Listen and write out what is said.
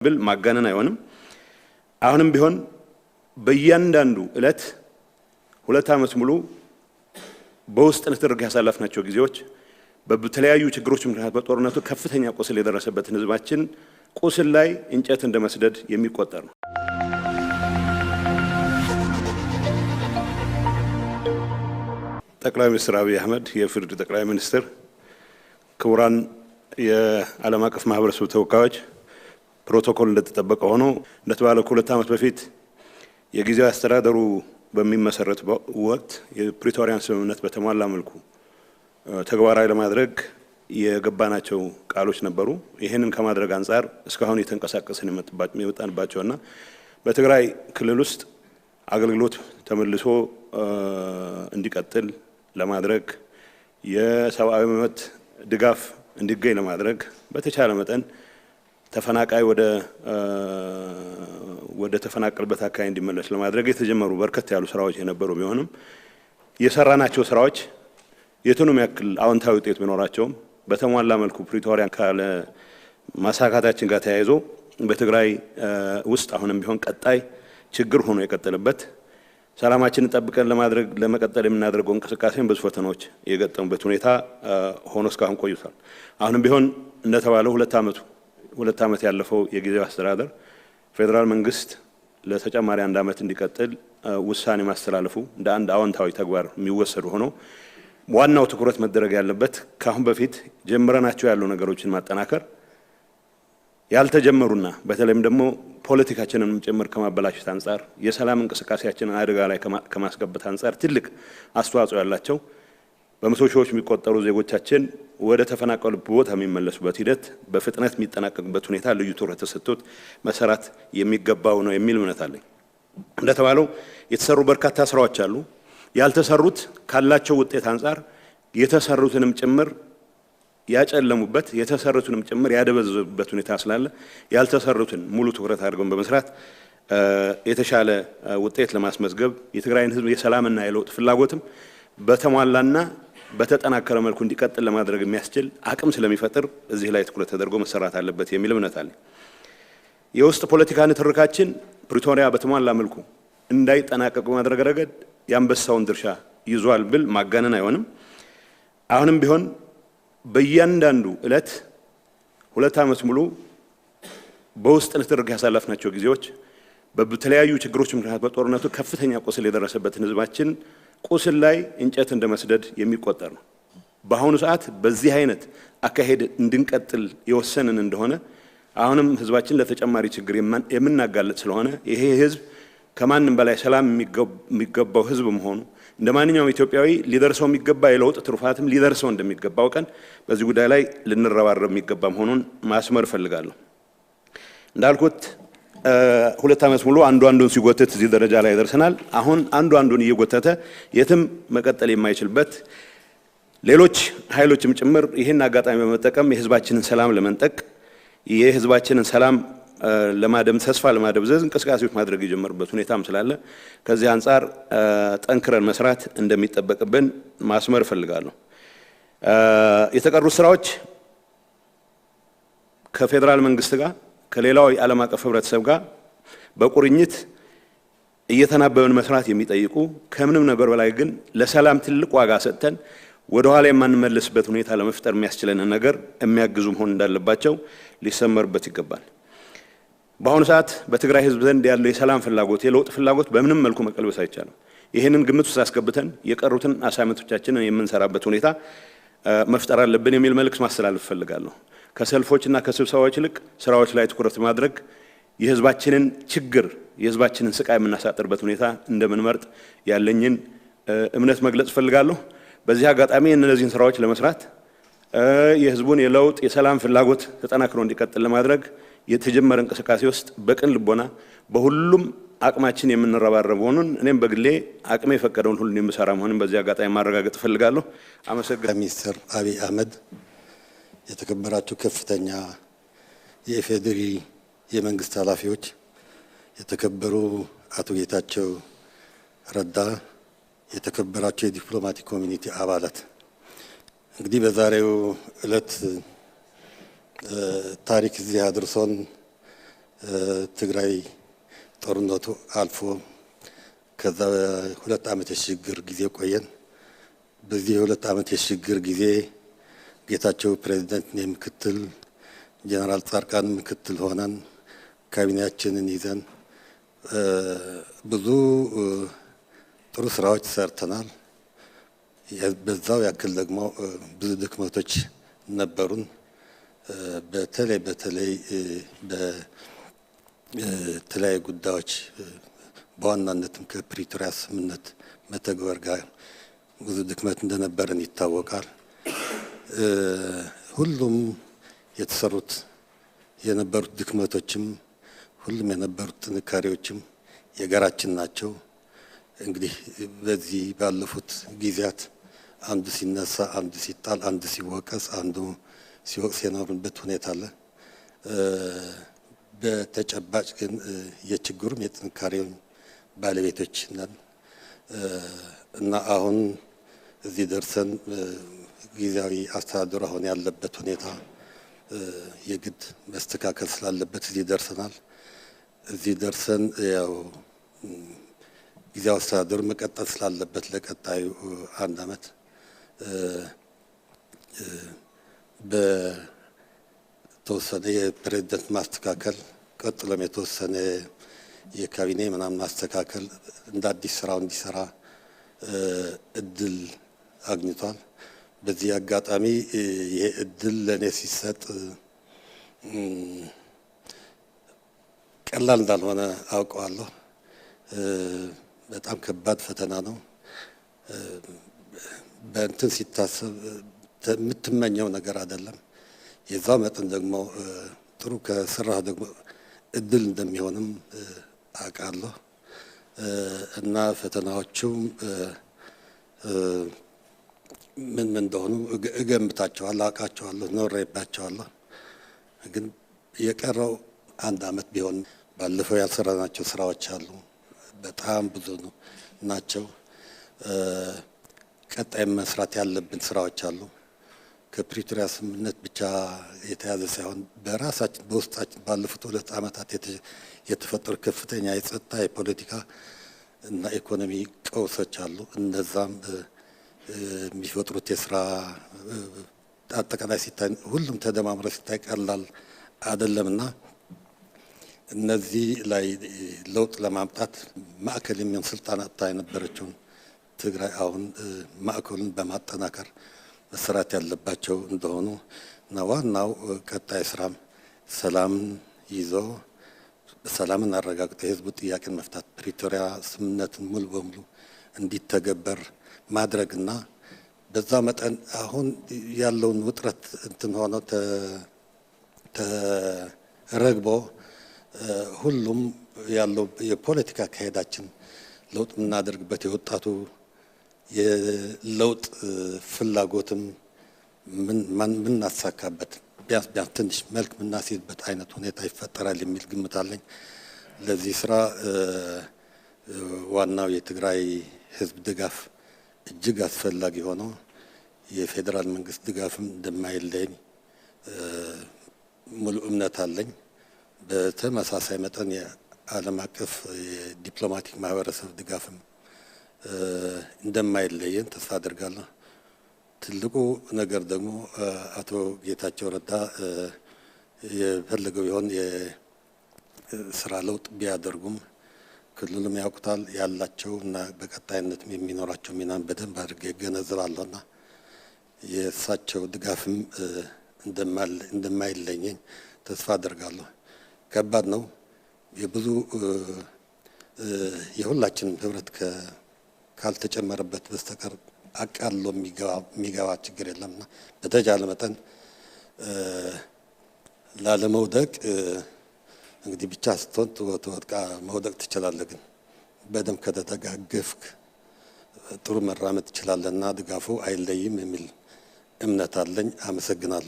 ብል ማጋነን አይሆንም። አሁንም ቢሆን በእያንዳንዱ እለት 2 ዓመት ሙሉ በውስጥ ንትርክ ያሳለፍናቸው ጊዜዎች በተለያዩ ችግሮች ምክንያት በጦርነቱ ከፍተኛ ቁስል የደረሰበትን ህዝባችን ቁስል ላይ እንጨት እንደመስደድ የሚቆጠር ነው። ጠቅላይ ሚኒስትር አብይ አህመድ የፍርድ ጠቅላይ ሚኒስትር፣ ክቡራን የዓለም አቀፍ ማህበረሰብ ተወካዮች፣ ፕሮቶኮል እንደተጠበቀ ሆኖ እንደተባለው ከ2 ዓመት በፊት የጊዜያዊ አስተዳደሩ በሚመሰረት ወቅት የፕሪቶሪያን ስምምነት በተሟላ መልኩ ተግባራዊ ለማድረግ የገባናቸው ቃሎች ነበሩ። ይሄንን ከማድረግ አንፃር እስካሁን የተንቀሳቀስን የመጣንባቸውና በትግራይ ክልል ውስጥ አገልግሎት ተመልሶ እንዲቀጥል ለማድረግ የሰብአዊ መብት ድጋፍ እንዲገኝ ለማድረግ በተቻለ መጠን ተፈናቃይ ወደ ተፈናቀለበት አካባቢ እንዲመለስ ለማድረግ የተጀመሩ በርከት ያሉ ስራዎች የነበሩ ቢሆንም የሰራናቸው ስራዎች የቱንም ያክል አዎንታዊ ውጤት ቢኖራቸውም በተሟላ መልኩ ፕሪቶሪያን ካለ ማሳካታችን ጋር ተያይዞ በትግራይ ውስጥ አሁንም ቢሆን ቀጣይ ችግር ሆኖ የቀጠለበት ሰላማችንን ጠብቀን ለመቀጠል የምናደርገው እንቅስቃሴን ብዙ ፈተናዎች የገጠሙበት ሁኔታ ሆኖ እስካሁን ቆይቷል። አሁንም ቢሆን እንደተባለው 2 ዓመት ያለፈው የጊዜያዊ አስተዳደር ፌደራል መንግስት ለተጨማሪ 1 ዓመት እንዲቀጥል ውሳኔ ማስተላለፉ እንደ አንድ አዎንታዊ ተግባር የሚወሰዱ ሆኖ ዋናው ትኩረት መደረግ ያለበት ካሁን በፊት ጀምረናቸው ያሉ ነገሮችን ማጠናከር ያልተጀመሩና በተለይም ደግሞ ፖለቲካችንን ጭምር ከማበላሸት አንፃር የሰላም እንቅስቃሴያችንን አደጋ ላይ ከማስገባት አንፃር ትልቅ አስተዋጽኦ ያላቸው በመቶ ሺዎች የሚቆጠሩ ዜጎቻችን ወደ ተፈናቀሉበት ቦታ የሚመለሱበት ሂደት በፍጥነት የሚጠናቀቅበት ሁኔታ ልዩ ትኩረት ተሰጥቶት መሰራት የሚገባው ነው የሚል እምነት አለኝ። እንደተባለው የተሰሩ በርካታ ስራዎች አሉ። ያልተሰሩት ካላቸው ውጤት አንፃር የተሰሩትንም ጭምር ያጨለሙበት የተሰሩትንም ጭምር ያደበዘዙበት ሁኔታ ስላለ ያልተሰሩትን ሙሉ ትኩረት አድርገን በመስራት የተሻለ ውጤት ለማስመዝገብ የትግራይን ህዝብ የሰላምና የለውጥ ፍላጎትም በተሟላና በተጠናከረ መልኩ እንዲቀጥል ለማድረግ የሚያስችል አቅም ስለሚፈጥር እዚህ ላይ ትኩረት ተደርጎ መሰራት አለበት የሚል እምነት አለ። የውስጥ ፖለቲካ ንትርካችን ፕሪቶሪያ በተሟላ መልኩ እንዳይጠናቀቅ በማድረግ ረገድ የአንበሳውን ድርሻ ይዟል ብል ማጋነን አይሆንም። አሁንም ቢሆን በእያንዳንዱ እለት 2 ዓመት ሙሉ በውስጥ ንትርክ ያሳለፍናቸው ጊዜዎች በተለያዩ ችግሮች ምክንያት በጦርነቱ ከፍተኛ ቁስል የደረሰበትን ህዝባችን ቁስል ላይ እንጨት እንደመስደድ የሚቆጠር ነው። በአሁኑ ሰዓት በዚህ አይነት አካሄድ እንድንቀጥል የወሰንን እንደሆነ አሁንም ህዝባችን ለተጨማሪ ችግር የምናጋለጥ ስለሆነ ይሄ ህዝብ ከማንም በላይ ሰላም የሚገባው ህዝብ መሆኑ እንደማንኛውም ኢትዮጵያዊ ሊደርሰው የሚገባ የለውጥ ትሩፋትም ሊደርሰው እንደሚገባው ቀን በዚህ ጉዳይ ላይ ልንረባረብ የሚገባ መሆኑን ማስመር ፈልጋለሁ። እንዳልኩት 2 ዓመት ሙሉ አንዱን ሲጎተት እዚህ ደረጃ ላይ ደርሰናል። አሁን አንዱን እየጎተተ የትም መቀጠል የማይችልበት ሌሎች ኃይሎችም ጭምር ይህን አጋጣሚ በመጠቀም የህዝባችንን ሰላም ለመንጠቅ የህዝባችንን ሰላም ተስፋ ለማደብዘዝ እንቅስቃሴዎች ማድረግ የጀመሩበት ሁኔታም ስላለ ከዚህ አንፃር ጠንክረን መስራት እንደሚጠበቅብን ማስመር ፈልጋለሁ። የተቀሩት ስራዎች ከፌደራል መንግስት ጋር ከሌላው የዓለም አቀፍ ህብረተሰብ ጋር በቁርኝት እየተናበበን መስራት የሚጠይቁ ከምንም ነገር በላይ ግን ለሰላም ትልቅ ዋጋ ሰጥተን ወደ ኋላ የማንመለስበት ሁኔታ ለመፍጠር የሚያስችለን ነገር የሚያግዙ መሆን እንዳለባቸው ሊሰመርበት ይገባል። በአሁኑ ሰዓት በትግራይ ህዝብ ዘንድ ያለው የሰላም ፍላጎት የለውጥ ፍላጎት በምንም መልኩ መቀልበስ አይቻልም። ይሄንን ግምት ውስጥ አስገብተን የቀሩትን አሳይመንቶቻችንን የምንሰራበት ሁኔታ መፍጠር አለብን የሚል መልእክት ማስተላለፍ ፈልጋለሁ። ከሰልፎችና ከስብሰባዎች ይልቅ ስራዎች ላይ ትኩረት ማድረግ የህዝባችንን ችግር የህዝባችንን ስቃይ የምናሳጥርበት ሁኔታ እንደምንመርጥ ያለኝን እምነት መግለጽ ፈልጋለሁ። በዚህ አጋጣሚ እነዚህን ስራዎች ለመስራት የህዝቡን የለውጥ የሰላም ፍላጎት ተጠናክሮ እንዲቀጥል ለማድረግ የተጀመረ እንቅስቃሴ ውስጥ በቅን ልቦና በሁሉም አቅማችን የምንረባረብ መሆኑን እኔም በግሌ አቅሜ የፈቀደውን ሁሉ የምሰራ መሆኑን በዚህ አጋጣሚ ማረጋገጥ ፈልጋለሁ። አመሰግናለሁ። ሚኒስትር አብይ አህመድ፣ የተከበራችሁ ከፍተኛ የኢፌዴሪ የመንግስት ኃላፊዎች፣ የተከበሩ አቶ ጌታቸው ረዳ፣ የተከበራችሁ የዲፕሎማቲክ ኮሚኒቲ አባላት፣ እንግዲህ በዛሬው ዕለት ታሪክ እዚህ አድርሶን ትግራይ ጦርነቱ አልፎ ከዛ 2 ዓመት የሽግግር ጊዜ ቆየን። በዚህ 2 ዓመት የሽግግር ጊዜ ጌታቸው ፕሬዝዳንት፣ እኔ ምክትል፣ ጀነራል ጻድቃን ምክትል ሆነን ካቢኔያችንን ይዘን ብዙ ጥሩ ስራዎች ሰርተናል። በዛው ያክል ደግሞ ብዙ ድክመቶች ነበሩን። በተለይ በተለያዩ ጉዳዮች በዋናነትም ከፕሪቶሪያ ስምምነት መተግበር ጋር ብዙ ድክመት እንደነበረን ይታወቃል። ሁሉም የተሰሩት የነበሩት ድክመቶችም ሁሉም የነበሩት ጥንካሬዎችም የጋራችን ናቸው። እንግዲህ በዚህ ባለፉት ጊዜያት አንዱ ሲነሳ፣ አንዱ ሲጣል፣ አንዱ ሲወቀስ፣ አንዱ ሲወቅስ የኖርንበት ሁኔታ አለ። በተጨባጭ ግን የችግሩም የጥንካሬውም ባለቤቶች ነን እና አሁን እዚህ ደርሰን ጊዜያዊ አስተዳደሩ አሁን ያለበት ሁኔታ የግድ መስተካከል ስላለበት እዚህ ደርሰናል። እዚህ ደርሰን ያው ጊዜያዊ አስተዳደሩ መቀጠል ስላለበት ለቀጣዩ 1 ዓመት በተወሰነ የፕሬዝዳንት ማስተካከል ቀጥሎም የተወሰነ የካቢኔ ምናምን ማስተካከል እንደ አዲስ ስራው እንዲሰራ እድል አግኝቷል። በዚህ አጋጣሚ ይሄ እድል ለእኔ ሲሰጥ ቀላል እንዳልሆነ አውቀዋለሁ። በጣም ከባድ ፈተና ነው። በእንትን ሲታሰብ የምትመኘው ነገር አይደለም። የዛው መጠን ደግሞ ጥሩ ከስራህ ደግሞ እድል እንደሚሆንም አውቃለሁ እና ፈተናዎቹም ምን እንደሆኑ እገምታቸዋለሁ፣ አውቃቸዋለሁ፣ ኖሬባቸዋለሁ። ግን የቀረው 1 ዓመት ቢሆን ባለፈው ያልሰራናቸው ስራዎች አሉ፣ በጣም ብዙ ናቸው። ቀጣይ መስራት ያለብን ስራዎች አሉ። ከፕሪቶሪያ ስምምነት ብቻ የተያዘ ሳይሆን በራሳችን በውስጣችን ባለፉት 2 ዓመታት የተፈጠሩ ከፍተኛ የጸጥታ የፖለቲካ እና ኢኮኖሚ ቀውሶች አሉ። እነዛም የሚፈጥሩት የስራ አጠቃላይ ሲታይ ሁሉም ተደማምሮ ሲታይ ቀላል አይደለምና እነዚህ ላይ ለውጥ ለማምጣት ማዕከል የሚሆን ስልጣን አጥታ የነበረችውን ትግራይ አሁን ማዕከሉን በማጠናከር መሰራት ያለባቸው እንደሆኑ እና ዋናው ቀጣይ ስራም ሰላምን ይዞ ሰላምን አረጋግጦ የህዝቡ ጥያቄን መፍታት ፕሪቶሪያ ስምምነትን ሙሉ በሙሉ እንዲተገበር ማድረግና በዛ መጠን አሁን ያለውን ውጥረት እንትን ሆኖ ተረግቦ ሁሉም ያለው የፖለቲካ አካሄዳችን ለውጥ የምናደርግበት የወጣቱ የለውጥ ፍላጎትም ምናሳካበት ቢያንስ ትንሽ መልክ ምናስይዝበት አይነት ሁኔታ ይፈጠራል የሚል ግምት አለኝ። ለዚህ ስራ ዋናው የትግራይ ህዝብ ድጋፍ እጅግ አስፈላጊ ሆኖ የፌዴራል መንግስት ድጋፍም እንደማይለኝ ሙሉ እምነት አለኝ። በተመሳሳይ መጠን የዓለም አቀፍ የዲፕሎማቲክ ማህበረሰብ ድጋፍም እንደማይለየን ተስፋ አድርጋለሁ። ትልቁ ነገር ደግሞ አቶ ጌታቸው ረዳ የፈለገው ይሆን የስራ ለውጥ ቢያደርጉም ክልሉም ያውቁታል ያላቸው እና በቀጣይነትም የሚኖራቸው ሚናን በደንብ አድርጌ እገነዘባለሁና የእሳቸው ድጋፍም እንደማይለየኝ ተስፋ አድርጋለሁ። ከባድ ነው። የብዙ የሁላችንም ህብረት ካልተጨመረበት በስተቀር አቃሎ የሚገባ ችግር የለምና በተቻለ መጠን ላለመውደቅ እንግዲህ ብቻ ስትሆን ተወድቃ መውደቅ ትችላለህ። ግን በደንብ ከተደጋገፍክ ጥሩ መራመድ ትችላለህና ድጋፉ አይለይም የሚል እምነት አለኝ። አመሰግናለሁ።